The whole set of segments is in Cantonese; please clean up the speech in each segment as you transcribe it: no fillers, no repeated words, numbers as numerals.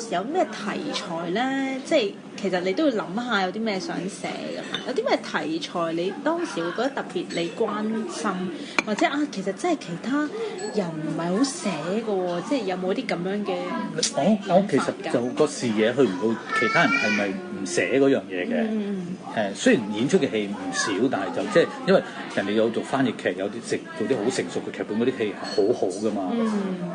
時有咩題材咧？即係其實你都要諗下有啲咩想寫㗎嘛？有啲咩題材你當時會覺得特別你關心，或者其實真係其他人唔係好寫㗎喎，即係有冇啲咁樣嘅？我其實就個視野去唔到其他人係咪唔寫嗰樣嘢嘅？雖然演出嘅戲唔少，但係就即係因為人哋有做翻譯劇，有啲做啲好成熟嘅劇本，嗰啲戲係好好㗎嘛。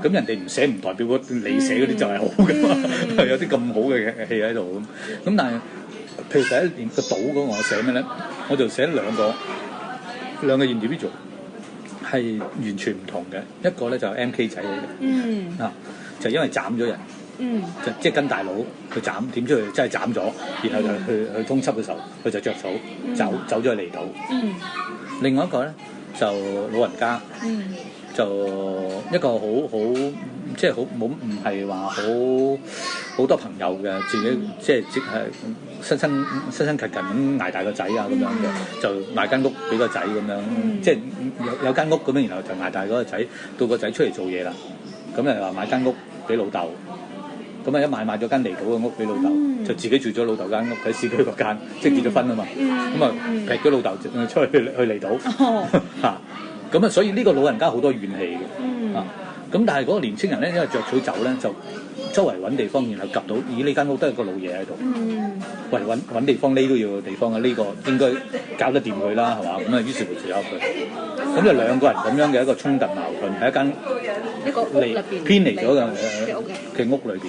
咁人哋唔寫唔代表你寫嗰啲就係好㗎嘛。有啲咁好嘅戲喺度咁。但係譬如第一年個島嗰個我寫咩咧？我就寫兩個 individual 係完全唔同嘅。一個咧就係 MK 仔嚟嘅，就因為斬咗人。就即係跟大佬佢斬點出去，真係斬咗，然後就去通緝嘅時候，佢就着草走咗去離島。另外一個咧就老人家，就一個好即係好冇唔係話好多朋友嘅，自己即係辛勤咁捱大個仔啊咁樣嘅，就買間屋俾個仔咁樣，即係有間屋咁樣，然後就捱大嗰個仔，到個仔出嚟做嘢啦，咁就話買間屋俾老豆。咁一買咗間離島嘅屋俾老豆，就自己住咗老豆間屋喺市區嗰間，即係結咗婚啊嘛。咁劈咗老豆出去離島嚇。咁所以呢個老人家好多怨氣嘅。咁但係嗰個年青人咧，因為着草走咧，就周圍揾地方，然後及到，呢間屋都係個老嘢喺度。喂，揾地方匿都要地方啊！呢個應該搞得掂佢啦，係嘛？咁於是乎就有佢。咁就兩個人咁樣嘅一個衝突矛盾喺一個屋入邊偏離咗嘅屋裏邊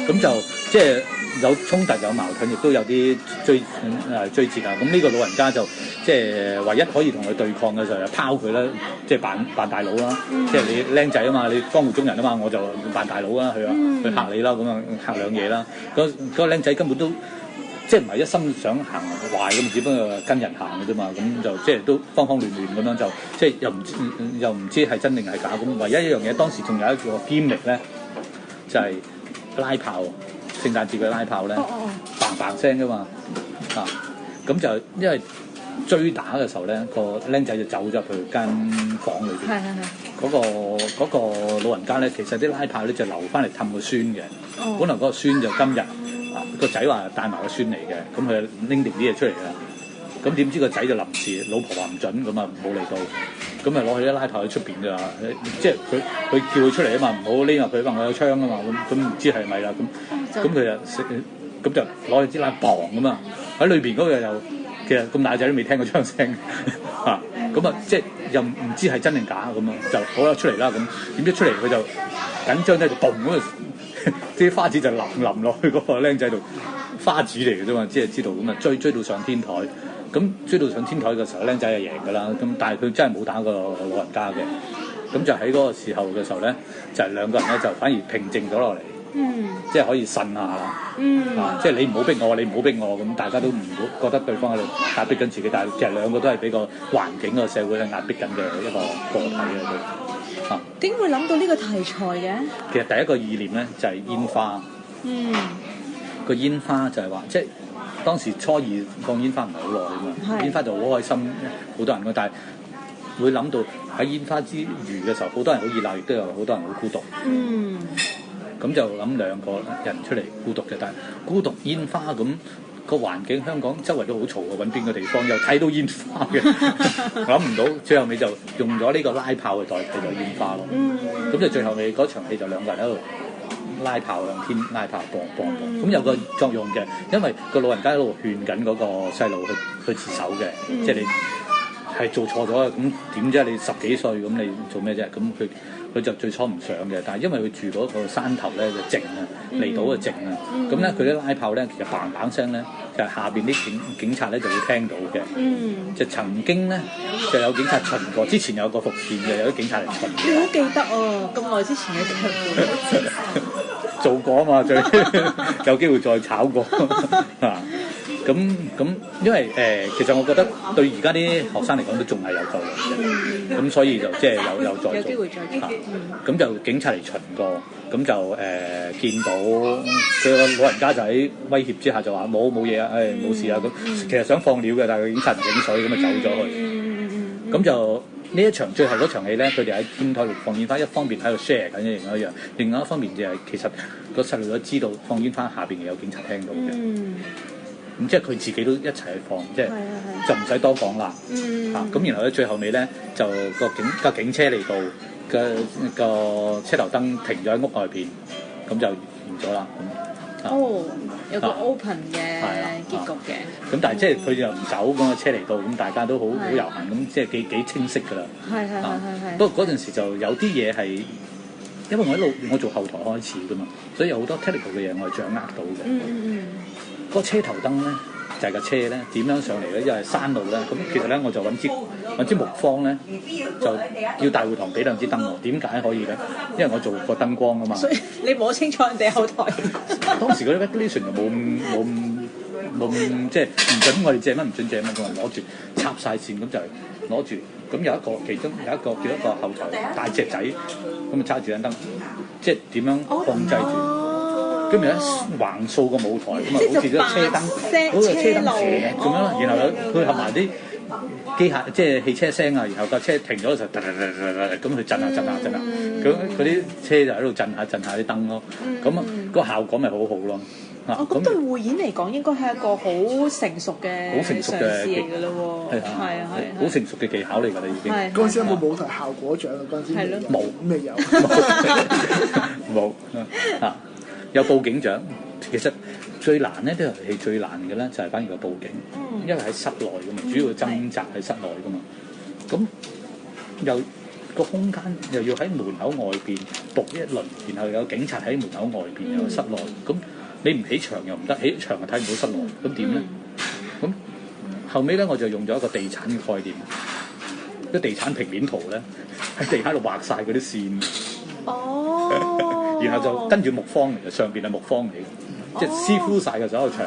咁就即係有衝突有矛盾，亦都有啲追截啊！咁呢個老人家就即係唯一可以同佢對抗嘅就係拋佢啦，即係扮大佬啦，即係你僆仔啊嘛，你江湖中人啊嘛，我就扮大佬啦，去嚇你啦，咁啊嚇兩嘢啦。嗰個僆仔根本都即係唔係一心想行壞咁，只不過跟人行嘅啫嘛。咁就即係都方方亂亂咁樣，就即係又唔知係真定係假。咁唯一一樣嘢，當時仲有一個堅力咧，就係拉炮，聖誕節嘅拉炮咧，嘭嘭聲㗎嘛。咁就因為追打嘅時候咧，個僆仔就走咗入去間房裏邊。嗰個老人家咧，其實啲拉炮咧就留翻嚟氹個孫嘅。本來嗰個孫就今日個仔話帶埋個孫嚟嘅，咁佢拎定啲嘢出嚟啦。咁點知個仔就臨時老婆話唔準，咁啊冇嚟到。咁啊攞起啲拉炮喺出邊㗎，即係佢叫佢出嚟啊嘛，唔好匿入佢話我有槍啊嘛。咁唔知係咪啦？咁佢就攞起支拉磅咁啊，喺裏邊嗰個又其實咁大仔都未聽過槍聲嚇。咁即係又唔知係真定假咁啊，就攞咗出嚟啦。咁點知出嚟佢就緊張咧，就嘣咁啊，啲花紙就淋落去嗰個僆仔度，花紙嚟嘅啫嘛，即係知道咁啊追到上天台。咁追到上天台嘅時候，僆仔就贏㗎啦。咁但係佢真係冇打過老人家嘅。咁就喺嗰個時候嘅時候咧，就係兩個人咧就反而平靜咗落嚟。即係可以呻下啦。即係你唔好逼我，你唔好逼我，咁大家都唔好覺得對方喺度壓迫緊自己，但係其實兩個都係俾個環境個社會咧壓迫緊嘅一個個體喺度。點會諗到呢個題材嘅？其實第一個意念咧就係煙花。個煙花就係話，即係當時初二放煙花唔係好耐啊嘛，煙花就好開心，好多人嘅，但係會諗到喺煙花之餘嘅時候，好多人好熱鬧，亦都有好多人好孤獨。咁就諗兩個人出嚟孤獨嘅，但係孤獨煙花咁個環境，香港周圍都好嘈嘅，揾邊個地方又睇到煙花嘅，諗唔到，最後尾就用咗呢個拉炮去代替咗煙花咯。咁就最後尾嗰場戲就兩個人喺度拉炮向天拉炮，啵，咁有個作用嘅，因為個老人家喺度勸緊嗰個細路去自首嘅，即係你係做錯咗嘅，咁點啫？你10幾歲咁你做咩啫？咁佢就最初唔想嘅，但係因為佢住嗰個山頭咧就靜啊，離島就靜啊，咁咧佢啲拉炮咧其實嘭嘭聲咧，就係下邊啲警察咧就會聽到嘅。就曾經咧就有警察巡過，之前有個伏線嘅，有啲警察嚟巡。你好記得哦，咁耐之前嘅劇本。做過啊嘛，最有機會再炒過啊！咁因為其實我覺得對而家啲學生嚟講都仲係有作用嘅，咁所以就即係有再做，有機會再做。咁就警察嚟巡過，咁就見到佢個老人家就喺威脅之下就話冇嘢啊，冇事啊咁，其實想放料嘅，但係警察唔影水咁就走咗去，咁就呢一場最後嗰場戲咧，佢哋喺天台度放煙花，一方面喺度 share 緊一樣，另外一方面就係其實個細路都知道放煙花下邊有警察聽到嘅。咁即係佢自己都一齊去放，即係就唔使多講啦。咁然後咧最後尾咧就個警車嚟到個車頭燈停咗喺屋外邊，咁就完咗啦。有個 open 嘅結局嘅。咁但係即係佢又唔走，咁個車嚟到，咁大家都好遊行，咁即係幾清晰㗎啦。係。不過嗰陣時就有啲嘢係，因為我做後台開始㗎嘛，所以有好多 technical 嘅嘢我係掌握到嘅。個車頭燈咧就係架車咧點樣上嚟咧？因為山路咧，咁其實咧我就揾支木方咧，就要大會堂俾兩支燈我。點解可以咧？因為我做過燈光啊嘛。所以你摸清楚人哋後台。當時嗰啲 regulation 就冇即係唔準我哋借乜唔準借乜，我係攞住插晒線咁就係攞住。咁其中有一個叫一個後台大隻仔，咁啊揸住盞燈，即係點樣控制住？跟住咧橫掃個舞台咁啊，好似嗰車燈，嗰個車燈斜咁樣，然後佢合埋啲機械，即係汽車聲啊，然後架車停咗嘅時候，咁去震下，咁嗰啲車就喺度震下啲燈咯，咁啊個效果咪好好咯。咁對匯演嚟講，應該係一個好成熟嘅嘗試嚟㗎咯喎。係好成熟嘅技巧嚟㗎啦，已經。嗰陣時有冇舞台效果獎啊？嗰陣時冇，未有。冇有報警獎，其實最難咧，呢遊戲最難嘅咧就係反而個報警，因為喺室內㗎嘛，主要掙扎喺室內㗎嘛，咁又個空間又要喺門口外邊佈一輪，然後有警察喺門口外邊，又有室內，咁你唔起牆又唔得，起牆又睇唔到室內，咁點咧？咁後尾咧我就用咗一個地產嘅概念，啲地產平面圖咧喺地下度畫晒嗰啲線。然後就跟住木方嚟嘅，上邊係木方嚟嘅，即係師傅晒嘅所有牆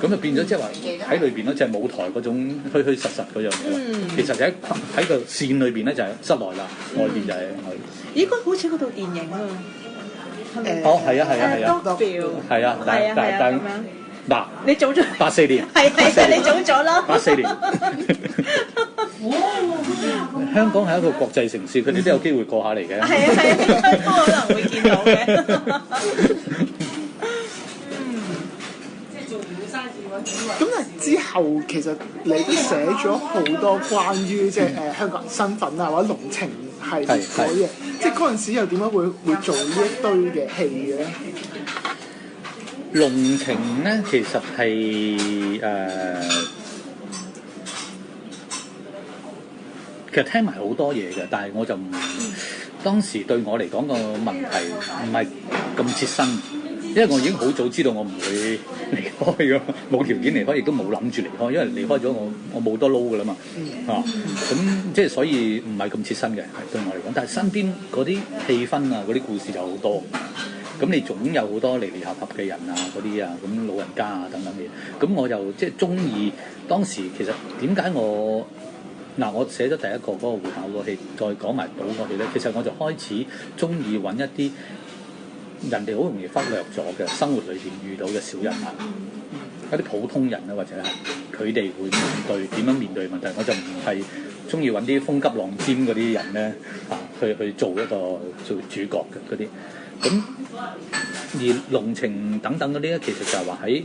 咁就變咗即係話喺裏邊咧，就係舞台嗰種虛實嗰樣嘢。其實就喺個線裏邊咧就係室內啦，外邊就係應該好似嗰套電影啊，係咪？係啊，係啊，但嗱，你早咗84年，係你早咗啦，84年。香港係一個國際城市，佢哋都有機會過下嚟嘅。係都可能會見到嘅。咁但係之後其實你都寫咗好多關於即係香港人身份啊，或者龍情系列嗰啲嘢，即係嗰陣時又點解會做呢一堆嘅戲嘅咧？龍情咧，其實係其實聽埋好多嘢嘅，但係我就當時對我嚟講個問題唔係咁切身，因為我已經好早知道我唔會離開嘅，冇條件離開，亦都冇諗住離開，因為離開咗我冇多撈㗎啦嘛，咁即係所以唔係咁切身嘅，對我嚟講。但係身邊嗰啲氣氛啊，嗰啲故事就好多，咁你總有好多離離合合嘅人啊，嗰啲啊，咁老人家啊等等嘅嘢，咁我就即係中意當時其實點解我寫咗第一個嗰個會考個戲，再講埋賭個戲咧。其實我就開始中意揾一啲人哋好容易忽略咗嘅生活裏邊遇到嘅小人物，一啲普通人啊，或者係佢哋會點樣面對問題。我就唔係中意揾啲風急浪尖嗰啲人咧去做主角嘅嗰啲。咁而龍情等等嗰啲咧，其實就係話喺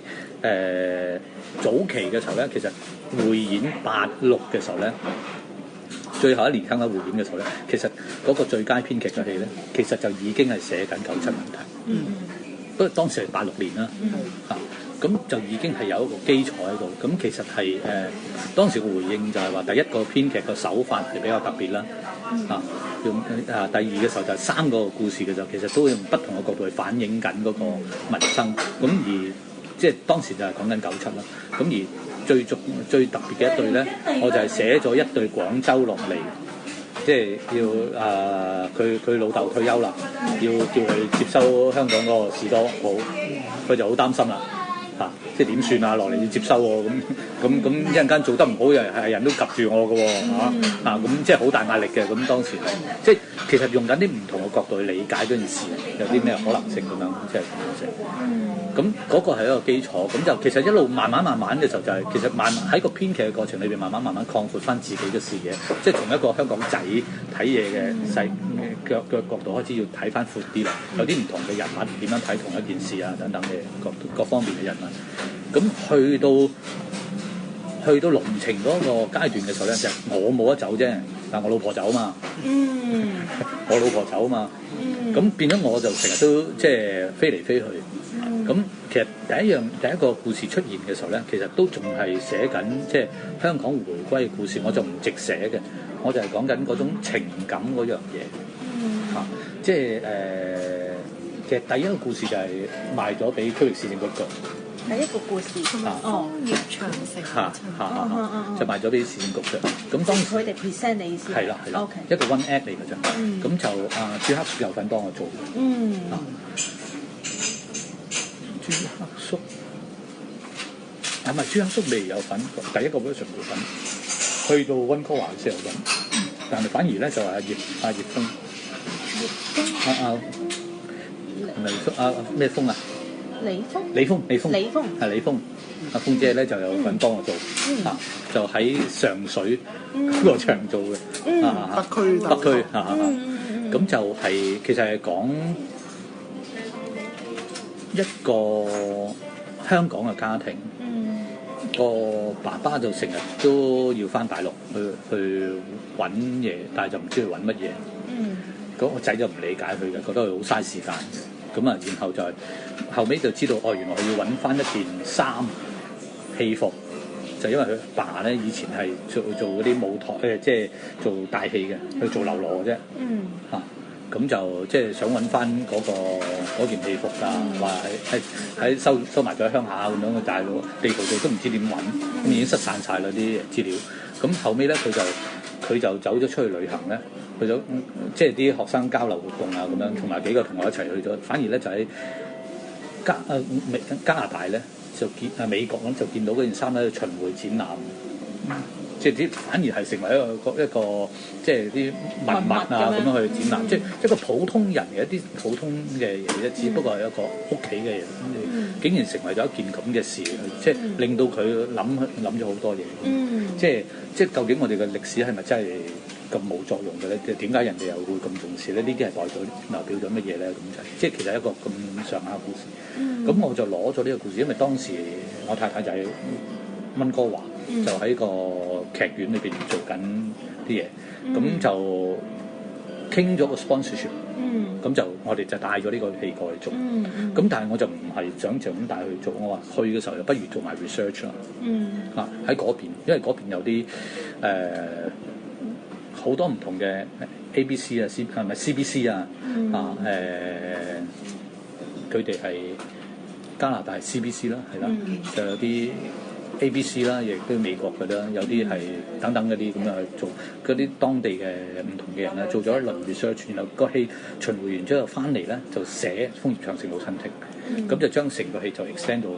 早期嘅時候咧，其實匯演86嘅時候咧，最後一年參加匯演嘅時候咧，其實嗰個最佳編劇嘅戲咧，其實就已經係寫緊97問題。不過當時係86年啦，咁就已經係有一個基礎喺度。咁其實係當時嘅回應就係話，第一個編劇嘅手法係比較特別啦。用第二嘅時候就係3個故事嘅時候，其實都會用不同嘅角度去反映緊嗰個民生。咁而即係當時就係講緊97啦。咁而最特別嘅一對咧，我就係寫咗一對廣州落嚟，即係要佢老豆退休啦，要叫佢接收香港嗰個士多鋪，佢就好擔心啦。即係點算啊？落嚟要接收喎，咁一陣間做得唔好，又係人都及住我嘅喎，咁即係好大壓力嘅。咁當時係即係其實用緊啲唔同嘅角度去理解嗰件事，有啲咩可能性咁樣，即係咁樣寫。咁嗰個係一個基礎，咁就其實一路慢慢嘅時候就係、其實喺個編劇嘅過程裏邊，慢慢擴闊翻自己嘅視野，即係從一個香港仔睇嘢嘅嘅角度開始要睇翻闊啲啦，有啲唔同嘅人物點樣睇同一件事啊等等嘅各方面嘅人物，咁去到龍情嗰個階段嘅時候咧，就係、我冇得走啫，但我老婆走嘛，我老婆走嘛，咁變咗我就成日都即係飛嚟飛去。咁其實第一個故事出現嘅時候咧，其實都仲係寫緊即係香港回歸嘅故事，我就唔直寫嘅，我就係講緊嗰種情感嗰樣嘢即係其實第一個故事就係賣咗俾區域市政局嘅。第一個故事楓葉長城就賣咗俾市政局嘅。咁當時佢哋 present 你意思係啦，一個 one act 嚟嘅啫。咁就朱克叔有份幫我做。朱克叔唔係朱克叔未有份，第一個 version 冇份，去到溫哥華先有份，但係反而咧就係葉楓，唔係咩楓啊？李峰係李峰，阿峰姐咧就有份幫我做，就喺上水嗰個場做嘅，北區咁就係其實係講一個香港嘅家庭，個爸爸就成日都要返大陸去揾嘢，但係就唔知去揾乜嘢，嗰個仔就唔理解佢嘅，覺得佢好嘥時間嘅。咁啊，然後就後尾就知道，原來佢要揾翻一件衫戲服，就因為佢爸咧以前係做嗰啲舞台即係做大戲嘅，去做流羅嘅啫。咁就即係想揾翻嗰件戲服㗎，話喺收埋咗喺鄉下咁樣嘅大陸地圖度都唔知點揾，咁已經失散晒啦啲資料。咁後尾咧佢就走咗出去旅行咧。去咗即係啲學生交流活動啊咁樣，同埋幾個同學一齊去咗。反而咧就喺加拿大咧就美國咁就見到嗰件衫咧巡迴展覽，即係反而係成為一個即係啲文物啊咁樣去展覽，即係一個普通人嘅一啲普通嘅嘢啫，只不過係一個屋企嘅嘢，竟然成為咗一件咁嘅事，即係令到佢諗咗好多嘢。即係究竟我哋嘅歷史係咪真係咁冇作用嘅咧？即係點解人哋又會咁重視咧？呢啲係代表咗乜嘢咧？咁就即係其實一個咁上下故事。咁我就攞咗呢個故事，因為當時我太太就喺溫哥華，就喺個劇院裏邊做緊啲嘢，咁就傾咗個 sponsorship。咁就我哋就帶咗呢個戲過去做。咁但係我就唔係想就咁帶去做，我話去嘅時候就不如做埋 research 啦。喺嗰邊，因為嗰邊有啲好多唔同嘅 ABC 啊，係咪 CBC 啊？佢哋係加拿大 CBC 啦，係啦，就有啲 ABC 啦，亦都美國嘅啦，有啲係等等嗰啲咁樣去做嗰啲當地嘅唔同嘅人咧，做咗一輪 research，然後個戲巡迴完之後翻嚟咧就寫《楓葉長城老親戚》，咁就將成個戲就 extend 到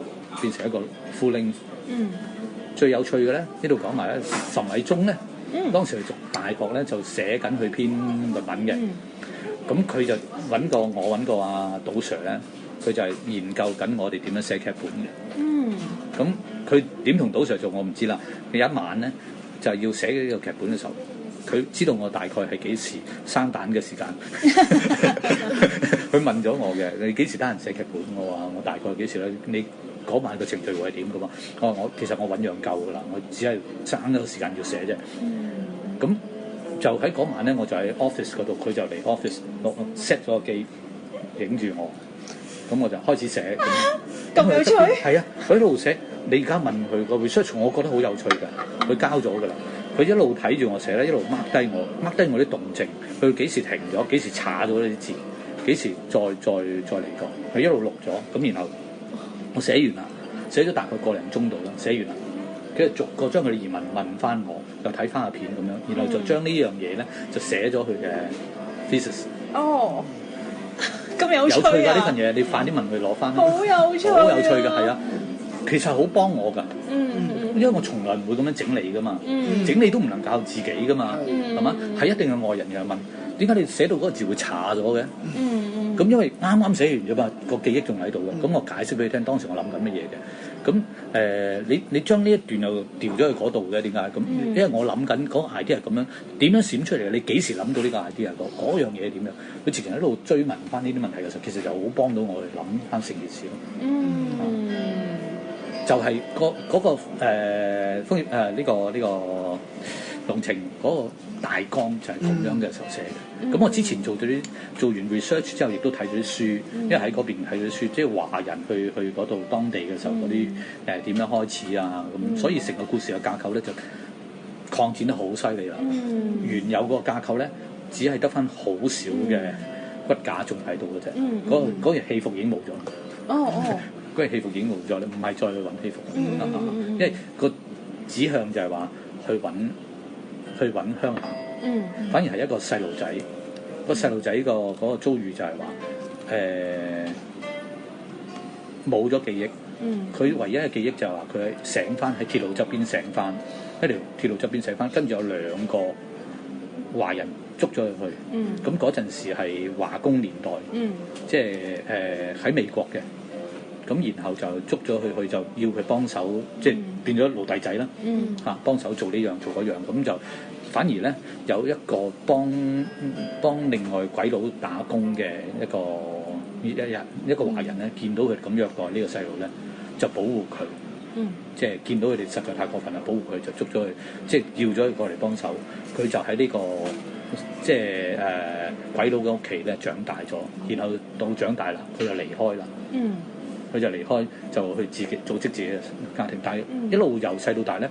變成一個 full length。最有趣嘅咧，呢度講埋咧，岑偉忠咧。當時佢讀大學咧，就寫緊佢篇論文嘅。咁佢就我揾過阿杜 Sir 咧，佢就係研究緊我哋點樣寫劇本嘅。咁佢點同杜 Sir 做我唔知啦。佢有一晚咧，就係要寫呢個劇本嘅時候，佢知道我大概係幾時生蛋嘅時間。佢問咗我嘅：你幾時得閒寫劇本？我話我大概幾時咧？你嗰晚個程序會係點噶嘛？我其實我醖釀夠噶啦，我只係爭咗個時間要寫啫。咁就喺嗰晚咧，我就喺 office 嗰度，佢就嚟 office set 咗個機影住我，咁我就開始寫。咁有趣？係啊，佢喺度寫。你而家問佢個 research， 我覺得好有趣㗎。佢交咗㗎啦，佢一路睇住我寫咧，一路 mark 低我啲動靜，佢幾時停咗，幾時查咗呢啲字，幾時再嚟過，佢一路錄咗。咁然後我寫完啦，寫咗大概個零鐘度啦，寫完啦，跟住逐個將佢哋疑問問翻我，又睇翻個片咁樣，然後就將呢樣嘢咧就寫咗佢嘅 thesis。哦，咁有趣啊！有趣㗎呢份嘢，你快啲問佢攞翻。好有趣，好有趣㗎，係啊。其實好幫我㗎。因為我從來唔會咁樣整理㗎嘛，整理都唔能靠自己㗎嘛，係嘛？係一定係外人嘅問，點解你寫到嗰個字會差咗嘅？咁因為啱啱寫完啫嘛，個記憶仲喺度嘅。咁我解釋俾你聽，當時我諗緊乜嘢嘅。咁你將呢一段又調咗去嗰度嘅，點解？咁因為我諗緊嗰個 idea 係咁樣，點樣閃出嚟嘅？你幾時諗到呢個 idea？嗰樣嘢點樣？佢直情喺度追問翻呢啲問題嘅時候，其實就好幫到我哋諗翻成件事咯。就係嗰個風呢個龍情嗰個大綱就係咁樣嘅時候寫嘅。咁我之前做完 research 之後，亦都睇咗啲書，因為喺嗰邊睇咗啲書，即係華人去嗰度當地嘅時候嗰啲點樣開始啊咁，所以成個故事嘅架構咧就擴展得好犀利啦。原有個架構咧，只係得翻好少嘅骨架仲喺度嘅啫。嗰個戲服已經冇咗。嗰個戲服已經冇咗，你唔係再去揾戲服，因為個指向就係話去揾鄉下，反而係一個細路仔，個細路仔嗰個遭遇就係話冇咗記憶，佢唯一嘅記憶就係話佢醒翻喺鐵路側邊醒翻，喺條鐵路側邊醒翻，跟住有2個華人捉咗佢去，咁嗰陣時係華工年代，即係喺美國嘅。咁然後就捉咗佢，就要佢幫手，即係變咗奴隸仔啦。幫手做呢樣做嗰樣，咁就反而咧有一個幫另外鬼佬打工嘅一個華人咧，見到佢咁虐待呢個細路咧，就保護佢。即係見到佢哋實在太過分啦，保護佢就捉咗佢，即係叫咗佢過嚟幫手。佢就喺呢個即係鬼佬嘅屋企咧長大咗，然後到長大啦，佢就離開啦。佢就離開，就去自己組織自己嘅家庭，但係一路由細到大咧，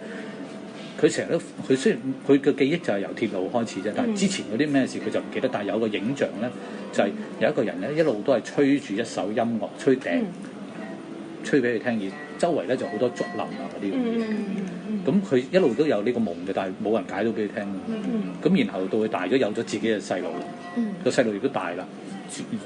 佢成日都佢雖然佢嘅記憶就係由鐵路開始啫，但係之前嗰啲咩事佢就唔記得，但係有個影像咧，就係有一個人咧一路都係吹住一首音樂，吹笛，吹俾佢聽，而周圍咧就好多竹林啊嗰啲咁，咁佢一路都有呢個夢嘅，但係冇人解到俾佢聽。咁然後到佢大咗，有咗自己嘅細路啦，個細路亦都大啦。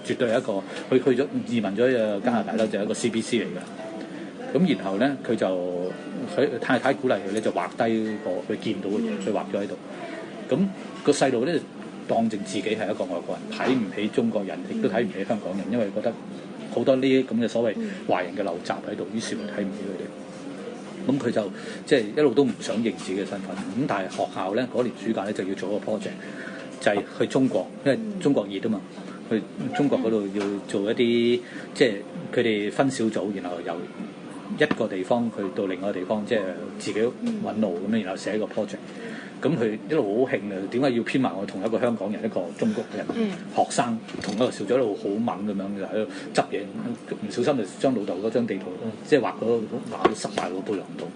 絕對係一個，佢去咗移民咗加拿大啦，就係一個 CBC 嚟嘅。咁然後咧，佢就佢太太鼓勵佢咧，就畫低個佢見到嘅嘢，佢畫咗喺度。咁個細路咧當正自己係一個外國人，睇唔起中國人，亦都睇唔起香港人，因為覺得好多呢啲咁嘅所謂華人嘅陋習喺度，於是乎睇唔起佢哋。咁佢就即係一路都唔想認自己嘅身份。咁但係學校咧嗰年暑假咧就要做一個 project，就係去中國，因為中國熱啊嘛。去中國嗰度要做一啲，即係佢哋分小組，然後由一個地方去到另外一個地方，即係自己揾路咁樣，然後寫一個 project。咁佢一路好興啊！點解要編埋我同一個香港人、一個中國人學生同一個小組，一路好猛咁樣就喺度執嘢，唔小心就將老豆嗰張地圖即係畫到塞埋個背囊度。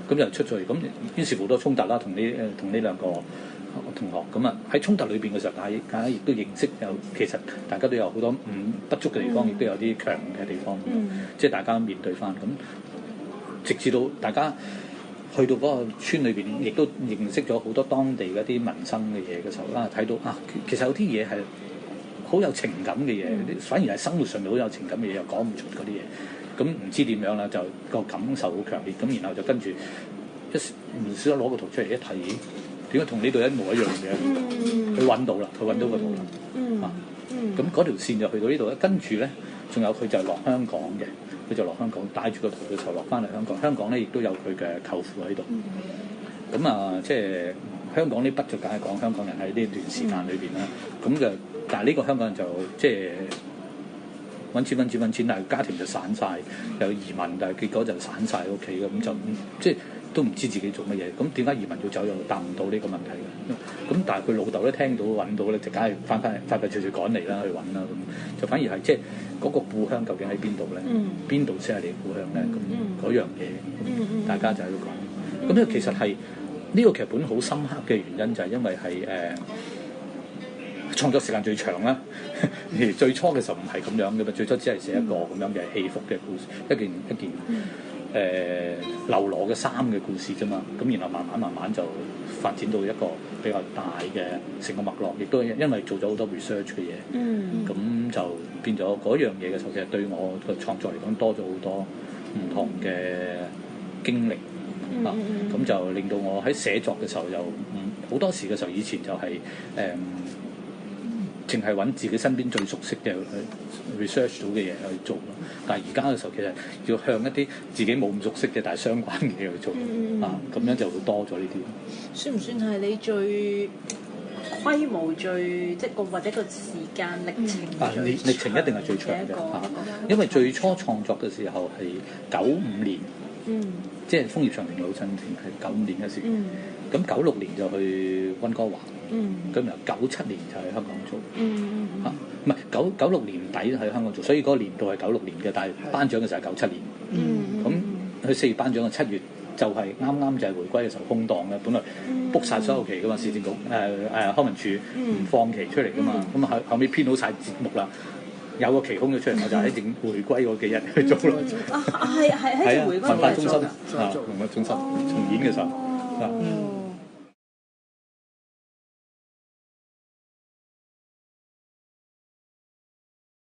咁就出咗嚟，咁於是好多衝突啦，同呢兩個同學咁啊，喺衝突裏邊嘅時候，大家亦都認識其實大家都有好多不足嘅地方，亦都有啲強嘅地方，即係大家面對翻咁，直至到大家去到嗰個村裏邊，亦都認識咗好多當地嘅一啲民生嘅嘢嘅時候啦，睇到其實有啲嘢係好有情感嘅嘢，反而係生活上面好有情感嘅嘢，又講唔出嗰啲嘢，咁唔知點樣啦，就個感受好強烈，咁然後就跟住唔小心攞個圖出嚟一睇，點解同呢度一模一樣嘅？佢揾到啦，佢揾到個圖啦，咁嗰條線就去到呢度咧，跟住咧仲有佢就落香港嘅，佢就落香港帶住個圖嘅時候落翻嚟香港，香港咧亦都有佢嘅舅父喺度，咁即係香港呢筆就梗係講香港人喺呢段時間裏邊啦，咁就但係呢個香港人就即係揾錢，但係家庭就散晒，有移民，但係結果就散晒屋企嘅，咁就即係都唔知自己做乜嘢。咁點解移民要走又答唔到呢個問題嘅？咁但係佢老豆咧聽到揾到咧，就梗係快脆趕嚟啦，去揾啦，咁就反而係即係嗰個故鄉究竟喺邊度咧？邊度先係你嘅故鄉咧？咁嗰樣嘢，大家就喺度講。咁呢其實係呢個劇本好深刻嘅原因，就係因為係創作時間最長啦，而最初嘅時候唔係咁樣嘅嘛，最初只係寫一個咁樣嘅戲服嘅故事，一件流羅嘅衫嘅故事啫嘛，咁然後慢慢就發展到一個比較大嘅成個脈絡，亦都因為做咗好多 research 嘅嘢，咁就變咗嗰樣嘢嘅時候，其實對我個創作嚟講多咗好多唔同嘅經歷咁就令到我喺寫作嘅時候又好多時嘅時候，以前就係淨係揾自己身邊最熟悉嘅 research 到嘅嘢去做咯。但係而家嘅時候，其實要向一啲自己冇咁熟悉嘅但係相關嘅嘢去做咁樣就會多咗呢啲。算唔算係你最規模最即係個或者個時間歷程？歷程一定係最長嘅因為最初創作嘅時候係95年，即係楓葉長平老親情係95年嘅事。咁96年就去溫哥華，咁由97年就喺香港做，唔係96年底喺香港做，所以嗰個年度係96年嘅，但係頒獎嘅時候係97年。咁佢4月頒獎嘅7月就係啱就係回歸嘅時候空檔嘅，本來 book 曬所有期噶嘛，市政局康文署唔放期出嚟噶嘛，咁後尾編好晒節目啦。有個期空咗出嚟，我就喺正回歸嗰幾日去做咯。係喺回歸文化中心文化中心重演嘅時候。